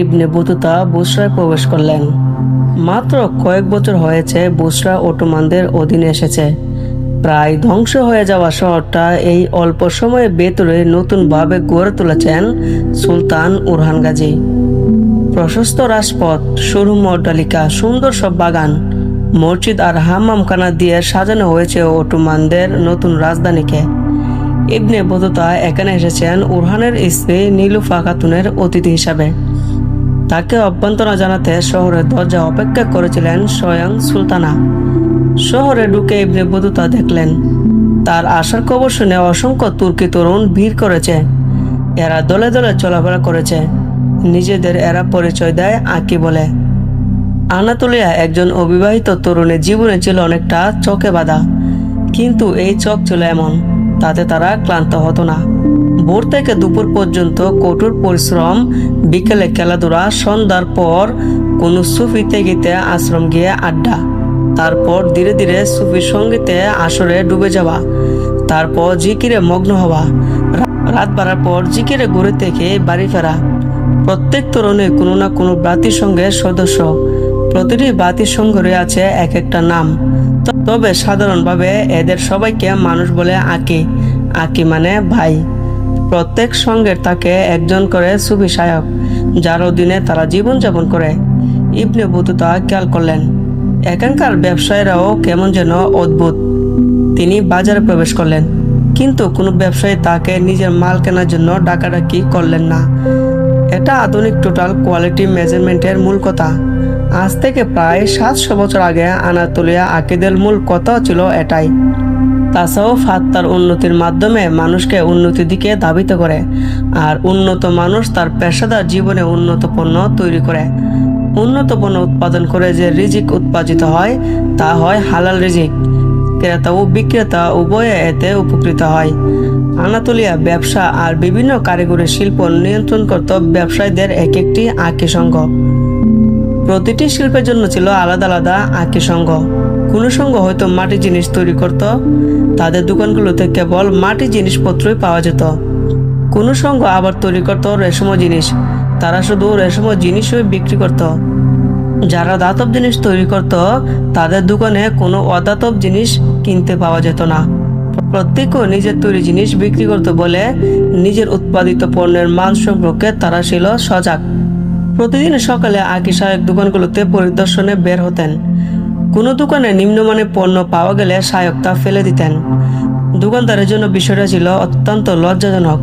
Ibn Battuta বুসরায় প্রবেশ করলেন। মাত্র কয়েক বছর হয়েছে বুসরা অটোমানদের অধীনে এসেছে। প্রায় ধ্বংস হয়ে যাওয়া শহরটা এই অল্প সময়ের ভেতরে নতুনভাবে গড়ে তুলেছেন সুলতান উরহান গাজী। প্রশস্ত রাজপথ, সরু অট্টালিকা, সুন্দর সব বাগান, মসজিদ আর হাম্মামখানা দিয়ে সাজানো হয়েছে অটোমানদের নতুন রাজধানীকে। ইবনে বতুতা এখানে এসেছেন উরহানের স্ত্রী নীলুফা খাতুনের অতিথি হিসাবে। তাকে অভ্যর্থনা জানাতে শহরের দরজা অপেক্ষা করেছিলেন স্বয়ং সুলতানা। শহরে ঢুকে ইবনে বতুতা দেখলেন তার আসার খবর শুনে অসংখ্য তুর্কি তরুণ ভিড় করেছে। এরা দলে দলে চলাফেরা করেছে। নিজেদের এরা পরিচয় দেয় আকি বলে। আনাতোলিয়া একজন অবিবাহিত তরুণের জীবনে ছিল অনেকটা চকে বাঁধা, কিন্তু এই চক ছিল এমন, তাতে তারা ক্লান্ত হতো না। ভোর থেকে দুপুর পর্যন্ত কঠোর পরিশ্রম, বিকেলে খেলাধুলা, সন্ধ্যার পর কোনো সুফি তেগিতে আশ্রম গিয়ে আড্ডা, তারপর ধীরে ধীরে সুফি সঙ্গীতে আসরে ডুবে যাওয়া, তারপর জিকিরে মগ্ন হওয়া, রাত বাড়ার পর জিকিরে ঘুরে থেকে বাড়ি ফেরা। প্রত্যেক তরুণী কোনো না কোনো ব্রাতির সঙ্গে সদস্য। প্রতিটি ব্রাতির সঙ্গে আছে এক একটা নাম। তবে সাধারণভাবে এদের সবাইকে মানুষ বলে আকি। আকি মানে ভাই। প্রত্যেক সঙ্গের তাকে একজন করে সুফি শায়ক, যার অধীনে তারা জীবনযাপন করে। ইবনে বতুতা খেয়াল করলেন এখানকার ব্যবসায়ীরাও কেমন যেন অদ্ভুত। তিনি বাজারে প্রবেশ করলেন, কিন্তু কোনো ব্যবসায়ী তাকে নিজের মাল কেনার জন্য ডাকাডাকি করলেন না। এটা আধুনিক টোটাল কোয়ালিটি মেজারমেন্টের মূল কথা। আজ থেকে প্রায় 700 বছর আগে আনাতোলিয়া আকিদের মূল কথাও ছিল এটাই। তাসাউফ আত্মার উন্নতির মাধ্যমে মানুষকে উন্নতির দিকে ধাবিত করে, আর উন্নত মানুষ তার পেশাদার জীবনে উন্নত পণ্য তৈরি করে। উন্নত পণ্য উৎপাদন করে যে রিজিক উৎপাদিত হয় তা হয় হালাল রিজিক। ক্রেতা ও বিক্রেতা উভয়ে এতে উপকৃত হয়। আনাতোলিয়া ব্যবসা আর বিভিন্ন কারিগরি শিল্প নিয়ন্ত্রণ করত ব্যবসায়ীদের এক একটি আকি সংঘ। প্রতিটি শিল্পের জন্য ছিল আলাদা আলাদা আকি সংঘ। কোনো সংঘ হয়তো মাটির জিনিস তৈরি করত, তাদের দোকানগুলোতে কেবল মাটির জিনিসপত্রই পাওয়া যেত। কোনো সংঘ আবার তৈরি করত রেশম জিনিস, তারা শুধু রেশম জিনিসই বিক্রি করত। যারা ধাতব জিনিস তৈরি করত তাদের দোকানে কোনো অধাতব জিনিস কিনতে পাওয়া যেত না। প্রত্যেকেও নিজের তৈরি জিনিস বিক্রি করত বলে নিজের উৎপাদিত পণ্যের মান সম্পর্কে তারা ছিল সজাগ। প্রতিদিন সকালে আকি শায়ক দোকানগুলোতে পরিদর্শনে বের হতেন। কোনো দোকানে নিম্নমানের পণ্য পাওয়া গেলে শায়ক তা ফেলে দিতেন। দোকানদারের জন্য বিষয়টা ছিল অত্যন্ত লজ্জাজনক।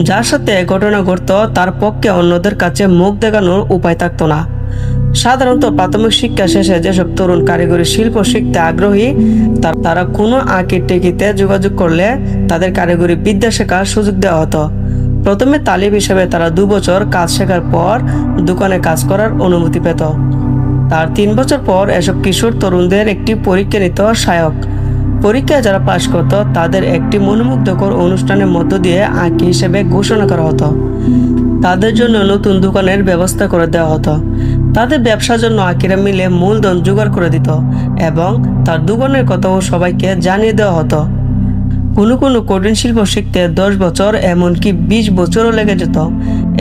যার সাথে ঘটনা ঘটত তার পক্ষে অন্যদের কাছে মুখ দেখানোর উপায় থাকতো না। সাধারণত প্রাথমিক শিক্ষা শেষে যেসব তরুণ কারিগরি শিল্প শিখতে আগ্রহী তারা কোনো আকির টেকিতে যোগাযোগ করলে তাদের কারিগরি বিদ্যা শেখার সুযোগ দেওয়া হতো। প্রথমে তালিব হিসেবে তারা 2 বছর কাজ শেখার পর দোকানে কাজ করার অনুমতি পেত। তার 3 বছর পর এসব কিশোর তরুণদের একটি পরীক্ষা নিত শায়ক। পরীক্ষায় যারা পাশ করত তাদের একটি মনোমুগ্ধকর অনুষ্ঠানের মধ্য দিয়ে আকি হিসেবে ঘোষণা করা হতো। তাদের জন্য নতুন দোকানের ব্যবস্থা করে দেওয়া হতো। তাদের ব্যবসার জন্য আকিরা মিলে মূলধন জোগাড় করে দিত এবং তার দোকানের কথাও সবাইকে জানিয়ে দেওয়া হতো। কোনো কোনো কঠিন শিল্প শিখতে 10 বছর, এমনকি 20 বছরও লেগে যেত।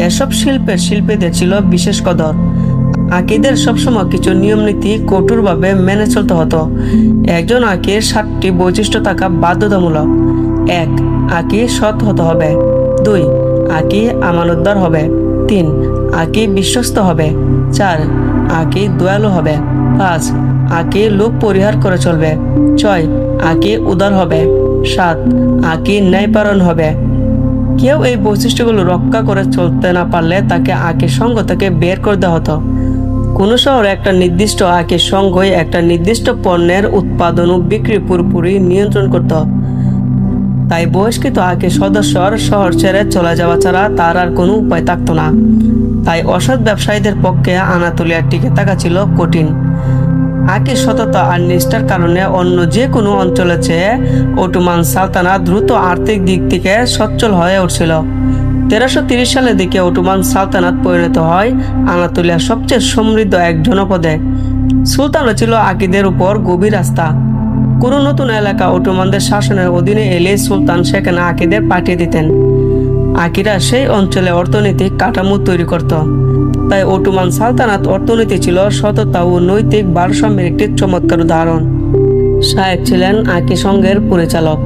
এসব শিল্পের শিল্পীদের ছিল বিশেষ কদর। আকিদের সবসময় কিছু নিয়ম নীতি কঠোরভাবে মেনে চলতে হতো। একজন আকির 7টি বৈশিষ্ট্য থাকা বাধ্যতামূলক। 1. আকি সৎ হতে হবে। 2. আকি আমানতদার হবে। 3. আকি বিশ্বস্ত হবে। 4. আকি দয়ালু হবে। 5. আকি লোভ পরিহার করে চলবে। 6. আকি উদার হবে। 7. আকি ন্যায়পরায়ণ হবে। কেউ এই বৈশিষ্ট্যগুলো রক্ষা করে চলতে না পারলে তাকে আকির সঙ্গ থেকে বের করে দেওয়া হতো। কোনো শহরে একটা নির্দিষ্ট আকির সঙ্গই একটা নির্দিষ্ট পণ্যের উৎপাদন ও বিক্রি পুরোপুরি নিয়ন্ত্রণ করত। তাই বহিষ্কৃত আকির সদস্যর শহর ছেড়ে চলে যাওয়া ছাড়া তার আর কোনো উপায় থাকতো না। তাই অসৎ ব্যবসায়ীদের পক্ষে আনাতোলিয়ার টিকে থাকা ছিল কঠিন। আকির সততা আর নিষ্ঠার কারণে অন্য যে কোনো অঞ্চলের চেয়ে অটোমান সালতানাত দ্রুত আর্থিক দিক থেকে সচ্ছল হয়ে উঠছিল। 1330 সালের দিকে অটোমান সালতানাত পরিণত হয় আনাতোলিয়ার সবচেয়ে সমৃদ্ধ এক জনপদে। সুলতানও ছিল আকিদের উপর গভীর আস্থা। কোনো নতুন এলাকা অটোমানদের শাসনের অধীনে এলে সুলতান সেখানে আকিদের পাঠিয়ে দিতেন। আকিরা সেই অঞ্চলে অর্থনৈতিক কাঠামো তৈরি করত। তাই অটোমান সালতানাত অর্থনীতি ছিল সততা ও নৈতিক ভারসাম্যের একটি চমৎকার উদাহরণ। শায়েক ছিলেন আকি সংঘের পরিচালক।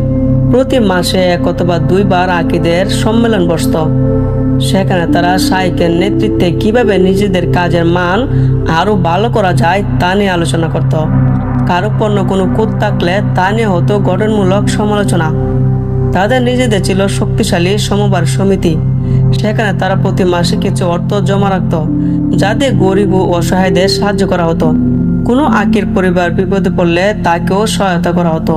প্রতি মাসে 1 অথবা 2 বার আকিদের সম্মেলন বসত। সেখানে তারা শায়েকের নেতৃত্বে কিভাবে নিজেদের কাজের মান আরো ভালো করা যায় তা নিয়ে আলোচনা করত। কারো পণ্য কোনো খুঁত থাকলে তা নিয়ে হতো গঠনমূলক সমালোচনা। তাদের নিজেদের ছিল শক্তিশালী সমবায় সমিতি। সেখানে তারা প্রতি মাসে কিছু অর্থ জমা রাখত, যাতে গরিব ও অসহায়দের সাহায্য করা হতো। কোনো আকির পরিবার বিপদে পড়লে তাকেও সহায়তা করা হতো।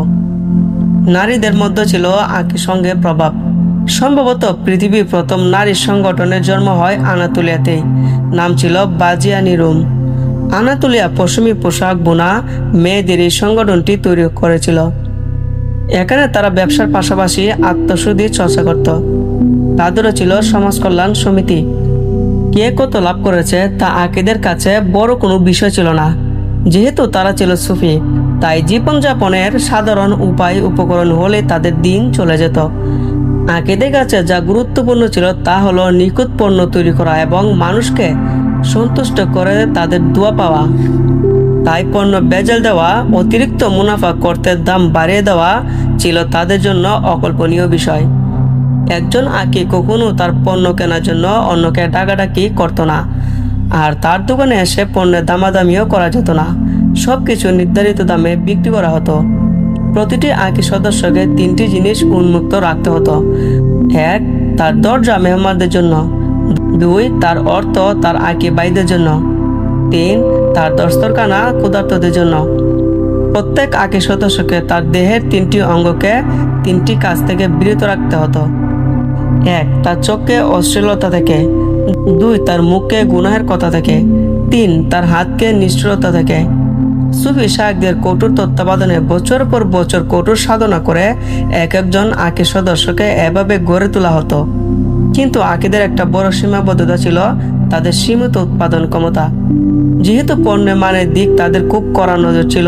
নারীদের মধ্যে ছিল আকি সংঘের প্রভাব। সম্ভবত পৃথিবীর প্রথম নারী সংগঠনের জন্ম হয় আনাতোলিয়াতেই। নাম ছিল বাজিয়ানি রুম। আনাতোলিয়া পশমি পোশাক বোনা মেয়েদের এই সংগঠনটি তৈরি করেছিল। এখানে তারা ব্যবসার পাশাপাশি আত্মশুদ্ধি চর্চা করত। তাদেরও ছিল সমাজ কল্যাণ সমিতি। কে কত লাভ করেছে তা আকিদের কাছে বড় কোনো বিষয় ছিল না। যেহেতু তারা ছিল সুফি, তাই জীবনযাপনের সাধারণ উপায় উপকরণ হলে তাদের দিন চলে যেত। আকিদের কাছে যা গুরুত্বপূর্ণ ছিল তা হলো নিখুঁত পণ্য তৈরি করা এবং মানুষকে সন্তুষ্ট করে তাদের দোয়া পাওয়া। তাই পণ্য বেজাল দেওয়া, অতিরিক্ত মুনাফা করতে দাম বাড়িয়ে দেওয়া ছিল তাদের জন্য অকল্পনীয় বিষয়। একজন আকি কখনো তার পণ্য কেনার জন্য অন্যকে ডাকাডাকি করত না, আর তার দোকানে এসে পণ্যের দামাদামিও করা যেত না। সবকিছু নির্ধারিত দামে বিক্রি করা হতো। প্রতিটি আকি সদস্যকে 3টি জিনিস উন্মুক্ত রাখতে হতো। 1, তার দরজা মেহমানদের জন্য। 2, তার অর্থ তার আকি ভাইদের জন্য। 3, তার দস্তরখানা ক্ষুধার্তদের জন্য। প্রত্যেক আকি সদস্যকে তার দেহের 3টি অঙ্গকে 3টি কাজ থেকে বিরত রাখতে হতো। 1, তার চোখকে অশ্লীলতা থেকে। 2, তার মুখকে গুনাহের কথা থেকে। 3, তার হাতকে নিষ্ঠুরতা থেকে। সুফি শায়েকদের কঠোর তত্ত্বাবধানে বছর পর বছর কঠোর সাধনা করে এক একজন আকি সদস্যকে এভাবে গড়ে তোলা হতো। কিন্তু আকিদের একটা বড় সীমাবদ্ধতা ছিল তাদের সীমিত উৎপাদন ক্ষমতা। যেহেতু পণ্যের মানের দিক তাদের খুব কড়া নজর ছিল,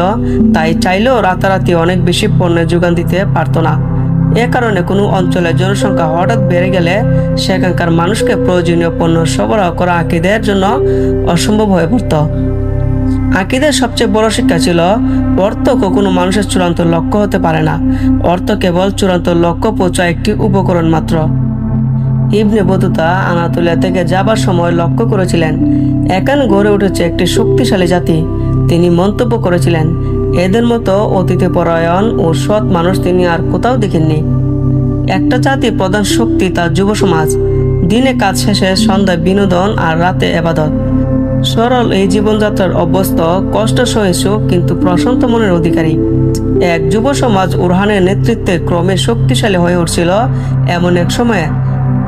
তাই চাইলেও রাতারাতি অনেক বেশি পণ্যের যোগান দিতে পারত না। এ কারণে কোনো অঞ্চলের জনসংখ্যা হঠাৎ বেড়ে গেলে সেখানকার মানুষকে প্রয়োজনীয় পণ্য সরবরাহ করা আকিদের জন্য অসম্ভব হয়ে পড়ত। আকিদের সবচেয়ে বড় শিক্ষা ছিল অর্থ কখনো মানুষের চূড়ান্ত লক্ষ্য হতে পারে না। অর্থ কেবল চূড়ান্ত লক্ষ্য পৌঁছা একটি উপকরণ মাত্র। ইবনে বতুতা আনাতোলিয়া থেকে যাবার সময় লক্ষ্য করেছিলেন, এখানে গড়ে উঠেছে একটি শক্তিশালী জাতি। তিনি মন্তব্য করেছিলেন, এদের মতো অতিথিপরায়ণ ও সৎ মানুষ তিনি আর কোথাও দেখেননি। একটা জাতির প্রধান শক্তি তার যুব সমাজ। দিনে কাজ শেষে সন্ধ্যায় বিনোদন আর রাতে ইবাদত। সরল এই জীবনযাত্রার অভ্যস্ত, কষ্ট সহিষ্ণু কিন্তু প্রশান্ত মনের অধিকারী এক যুব সমাজ উরহানের নেতৃত্বে ক্রমে শক্তিশালী হয়ে উঠছিল এমন এক সময়ে,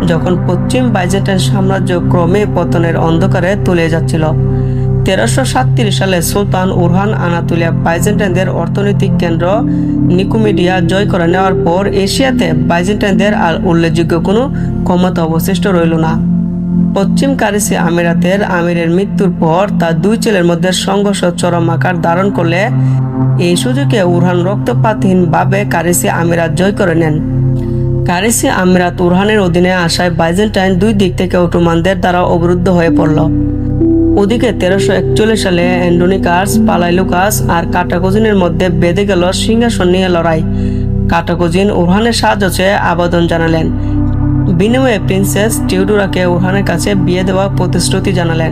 যখন পশ্চিম বাইজেন্টাইন সাম্রাজ্য ক্রমে পতনের অন্ধকারে তলিয়ে যাচ্ছিল। 1337 সালে সুলতান উরহান আনাতোলিয়া বাইজেন্টাইনদের অর্থনৈতিক কেন্দ্র নিকোমেডিয়া জয় করে নেওয়ার পর এশিয়াতে বাইজেন্টাইনদের আর উল্লেখযোগ্য কোনো ক্ষমতা অবশিষ্ট রইল না। পশ্চিম কারিসি আমিরাতের আমিরের মৃত্যুর পর তার 2 ছেলের মধ্যে সংঘর্ষ চরম আকার ধারণ করলে এই সুযোগে উরহান রক্তপাতহীনভাবে কারিসি আমিরাত জয় করে নেন। কারিসি আমিরাত উরহানের অধীনে আসায় বাইজেন্টাইন 2 দিক থেকে অটোমানদের দ্বারা অবরুদ্ধ হয়ে পড়ল। ওদিকে 1341 সালে অ্যান্ড্রোনিকাস, পালাইলুকাস আর কাটাকোজিনের মধ্যে বেঁধে গেল সিংহাসন নিয়ে লড়াই। কাটাকোজিন উরহানের সাহায্য চেয়ে আবেদন জানালেন। বিনিময়ে প্রিন্সেস টিউডোরাকে উরহানের কাছে বিয়ে দেওয়ার প্রতিশ্রুতি জানালেন।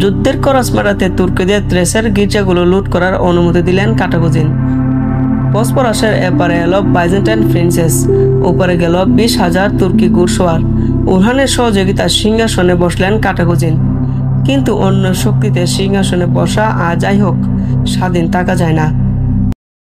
যুদ্ধের খরচ মেটাতে তুর্কিদের থ্রেসের গির্জাগুলো লুট করার অনুমতি দিলেন কাটাকোজিন। বসপরাসের এপারে এলো বাইজেন্টাইন প্রিন্সেস, উপরে গেল 20,000 তুর্কি ঘুড়সওয়ার। উরহানের সহযোগিতা সিংহাসনে বসলেন কাটাকোজিন। কিন্তু অন্য শক্তিতে সিংহাসনে বসা আর যাই হোক, স্বাধীন থাকা যায় না।